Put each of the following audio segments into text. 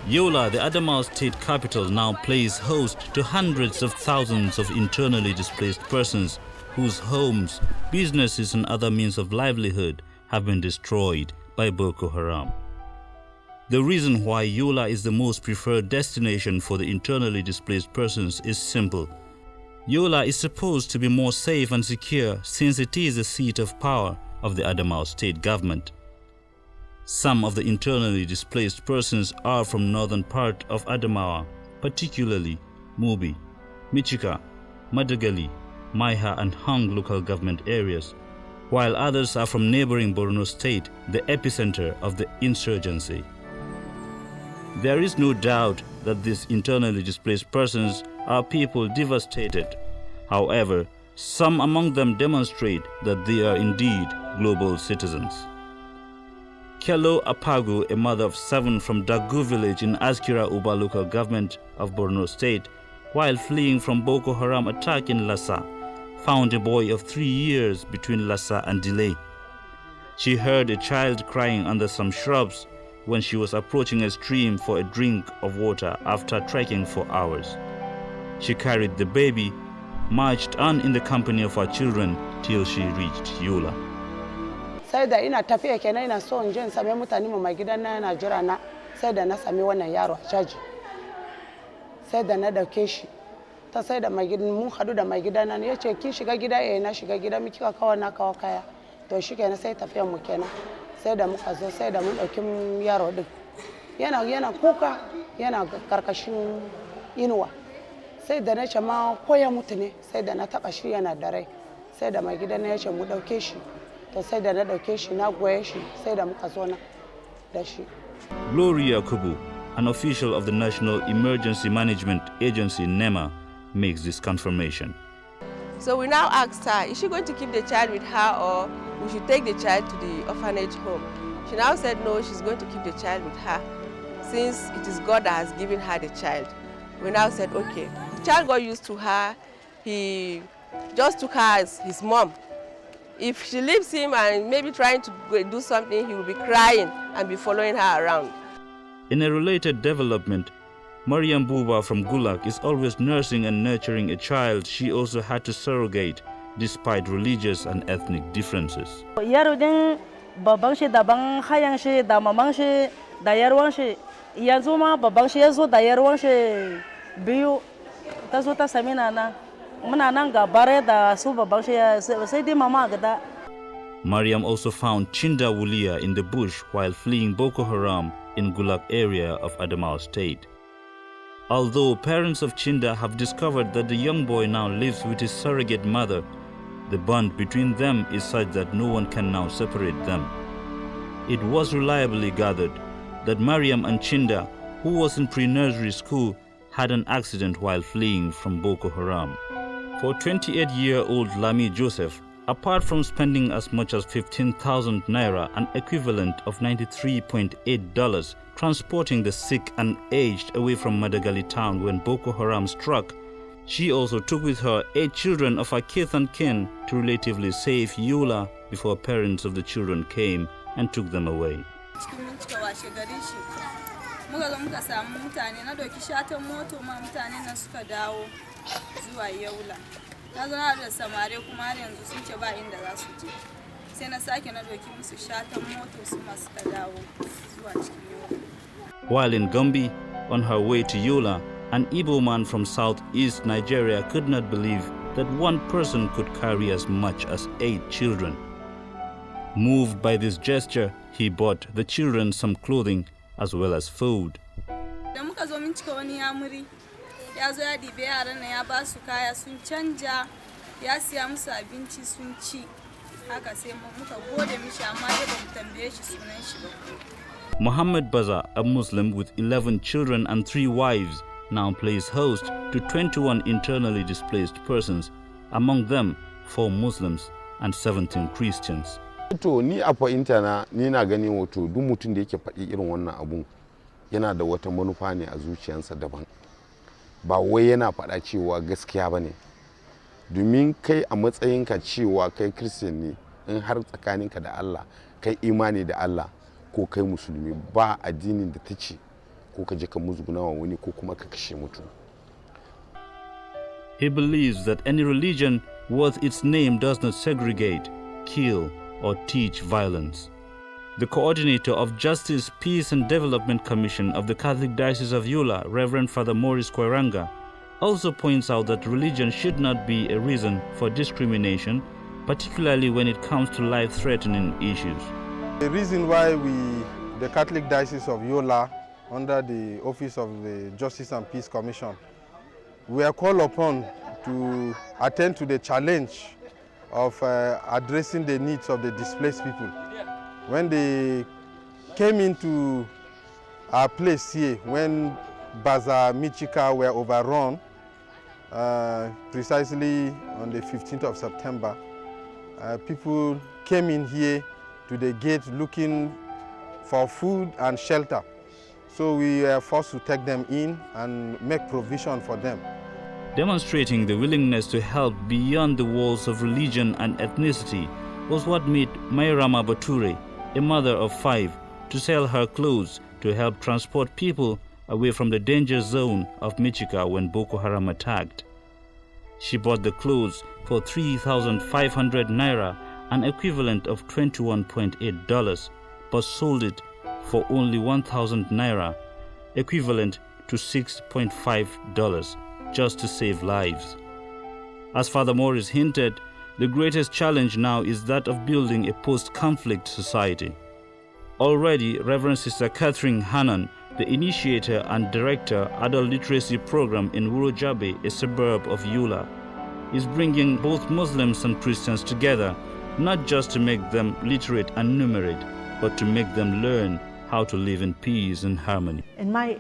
Yola, the Adamawa state capital, now plays host to hundreds of thousands of internally displaced persons whose homes, businesses and other means of livelihood have been destroyed by Boko Haram. The reason why Yola is the most preferred destination for the internally displaced persons is simple. Yola is supposed to be more safe and secure since it is the seat of power of the Adamawa state government. Some of the internally displaced persons are from northern part of Adamawa, particularly Mubi, Michika, Madagali, Maiha and Hang local government areas, while others are from neighboring Borno state, the epicenter of the insurgency. There is no doubt that these internally displaced persons are people devastated. However, some among them demonstrate that they are indeed global citizens. Kello Apagu, a mother of 7 from Dagu village in Askira Uba local government of Borno state, while fleeing from Boko Haram attack in Lassa, found a boy of 3 years between Lassa and Delay. She heard a child crying under some shrubs when she was approaching a stream for a drink of water after trekking for hours. She carried the baby, marched on in the company of her children till she reached Yola. Sai da ina tafiya kenan ina so in je in same mutane mai gidan na yana jira na, sai da na sami wannan yaro a caji. Sai da na dauke shi. Ta sai da mai gidan mun hadu da mai gidan nan yace kin shiga gida na shiga gida miki ka kawo na kawo kaya. To shi kenan sai tafiyan mu kenan. Sai da muka zo sai da mun dauki yaro din. Yana kuka yana karkashin inuwa. Sai da na ce ma koya mutu ne, sai da na taba shi yana da rai. Sai da mai gidan na yace mu dauke shi. To sai da na dauke shi na goye shi sai da muka zo na da shi. Gloria Kubu, an official of the National Emergency Management Agency NEMA, makes this confirmation. So we now asked her, is she going to keep the child with her or we should take the child to the orphanage home? She now said no, she's going to keep the child with her since it is God that has given her the child. We now said okay. The child got used to her. He just took her as his mom. If she leaves him and maybe trying to do something, he will be crying and be following her around. In a related development, Mariam Buba from Gulag is always nursing and nurturing a child she also had to surrogate despite religious and ethnic differences. Yaro din babban shi daban, hayan shi da maman shi da yarwan shi. Yanzu ma babban shi yazo da yarwan shi biyu ta zo ta sami nana. Mariam also found Chinda Wulia in the bush while fleeing Boko Haram in Gulag area of Adamawa state. Although parents of Chinda have discovered that the young boy now lives with his surrogate mother, the bond between them is such that no one can now separate them. It was reliably gathered that Mariam and Chinda, who was in pre-nursery school, had an accident while fleeing from Boko Haram. For 28-year-old Lami Joseph, apart from spending as much as 15,000 naira, an equivalent of $93.8, transporting the sick and aged away from Madagali town when Boko Haram struck, she also took with her 8 children of her kith and kin to relatively safe Yola before parents of the children came and took them away. Zuwa Yola. Na zo na da samare kuma har yanzu sun ce ba inda za su je. Sai na sake na doki musu shatan moto su ma suka dawo zuwa cikin Yola. While in Gombe, on her way to Yola, an Igbo man from southeast Nigeria could not believe that one person could carry as much as 8 children. Moved by this gesture, he bought the children some clothing as well as food. Da muka zo min cika wani yamuri. Ya zo ya dibe yaran nan ya ba su kaya sun canja, ya siya musu abinci sun ci. Haka sai muka gode mishi amma dai ba mu tambaye shi sunan shi ba. Muhammad Baza, a Muslim with 11 children and 3 wives, now plays host to 21 internally displaced persons, among them 4 Muslims and 17 Christians. To ni a fahimta na ni na gani wato duk mutum da yake faɗi irin wannan abun yana da wata manufa ne a zuciyarsa daban. Ba wai yana faɗa cewa gaskiya ba ne. Domin kai a matsayinka cewa kai Christian ne, in har tsakaninka da Allah kai imani da Allah ko kai musulmi ba addinin da ta ce ko ka je ka musguna wa wani ko kuma ka kashe mutum. He believes that any religion worth its name does not segregate, kill, or teach violence. The coordinator of Justice, Peace and Development Commission of the Catholic Diocese of Yola, Reverend Father Maurice Koiranga, also points out that religion should not be a reason for discrimination, particularly when it comes to life-threatening issues. The reason why the Catholic Diocese of Yola, under the Office of the Justice and Peace Commission, we are called upon to attend to the challenge of addressing the needs of the displaced people. When they came into our place here, when Baza, Michika were overrun, precisely on the 15th of September, people came in here to the gate looking for food and shelter. So we were forced to take them in and make provision for them. Demonstrating the willingness to help beyond the walls of religion and ethnicity was what made Mayrama Bature, a mother of 5, to sell her clothes to help transport people away from the danger zone of Michika when Boko Haram attacked. She bought the clothes for 3,500 naira, an equivalent of $21.8, but sold it for only 1,000 naira, equivalent to $6.5, just to save lives. As Father Morris hinted, the greatest challenge now is that of building a post-conflict society. Already, Reverend Sister Catherine Hannan, the initiator and director Adult Literacy Program in Wurojabe, a suburb of Yola, is bringing both Muslims and Christians together, not just to make them literate and numerate, but to make them learn how to live in peace and harmony. In my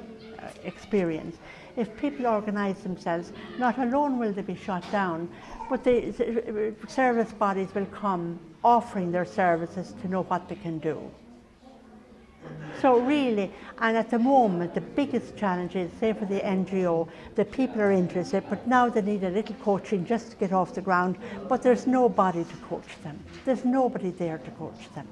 experience, if people organise themselves, not alone will they be shot down, but the service bodies will come offering their services to know what they can do. So really, and at the moment, the biggest challenge is, say for the NGO, the people are interested, but now they need a little coaching just to get off the ground, but there's nobody to coach them. There's nobody there to coach them.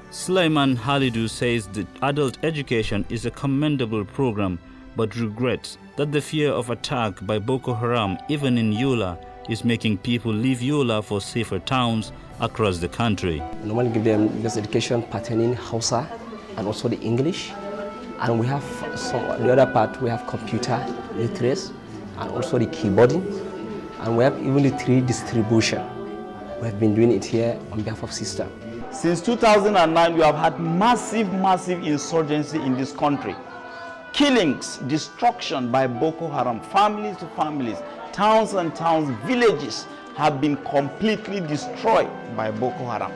Sulaiman Halidu says that adult education is a commendable program, but regrets that the fear of attack by Boko Haram, even in Yola, is making people leave Yola for safer towns across the country. I normally give them this education pertaining Hausa and also the English. And we have the other part, we have computer literacy and also the keyboarding. And we have even the 3 distribution. We have been doing it here on behalf of Sister. Since 2009, we have had massive insurgency in this country. Killings, destruction by Boko Haram, families to families, towns and towns, villages have been completely destroyed by Boko Haram.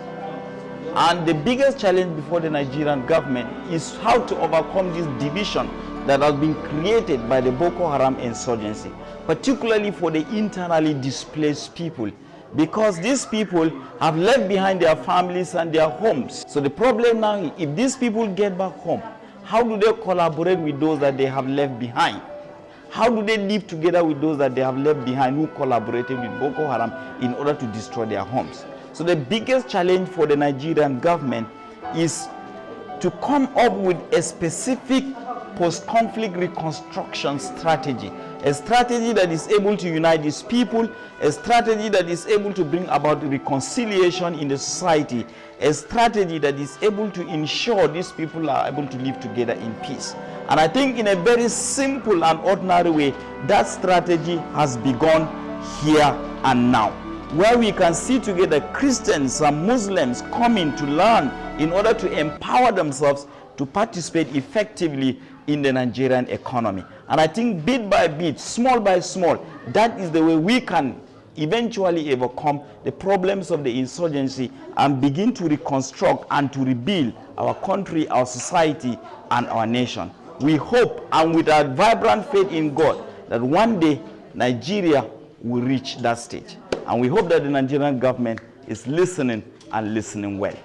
And the biggest challenge before the Nigerian government is how to overcome this division that has been created by the Boko Haram insurgency, particularly for the internally displaced people, because these people have left behind their families and their homes. So the problem now is, if these people get back home, how do they collaborate with those that they have left behind? How do they live together with those that they have left behind who collaborated with Boko Haram in order to destroy their homes? So the biggest challenge for the Nigerian government is to come up with a specific post-conflict reconstruction strategy, a strategy that is able to unite these people, a strategy that is able to bring about reconciliation in the society, a strategy that is able to ensure these people are able to live together in peace. And I think in a very simple and ordinary way, that strategy has begun here and now, where we can see together Christians and Muslims coming to learn in order to empower themselves to participate effectively in the Nigerian economy. And I think bit by bit, small by small, that is the way we can eventually overcome the problems of the insurgency and begin to reconstruct and to rebuild our country, our society, and our nation. We hope, and with our vibrant faith in God, that one day Nigeria will reach that stage. And we hope that the Nigerian government is listening and listening well.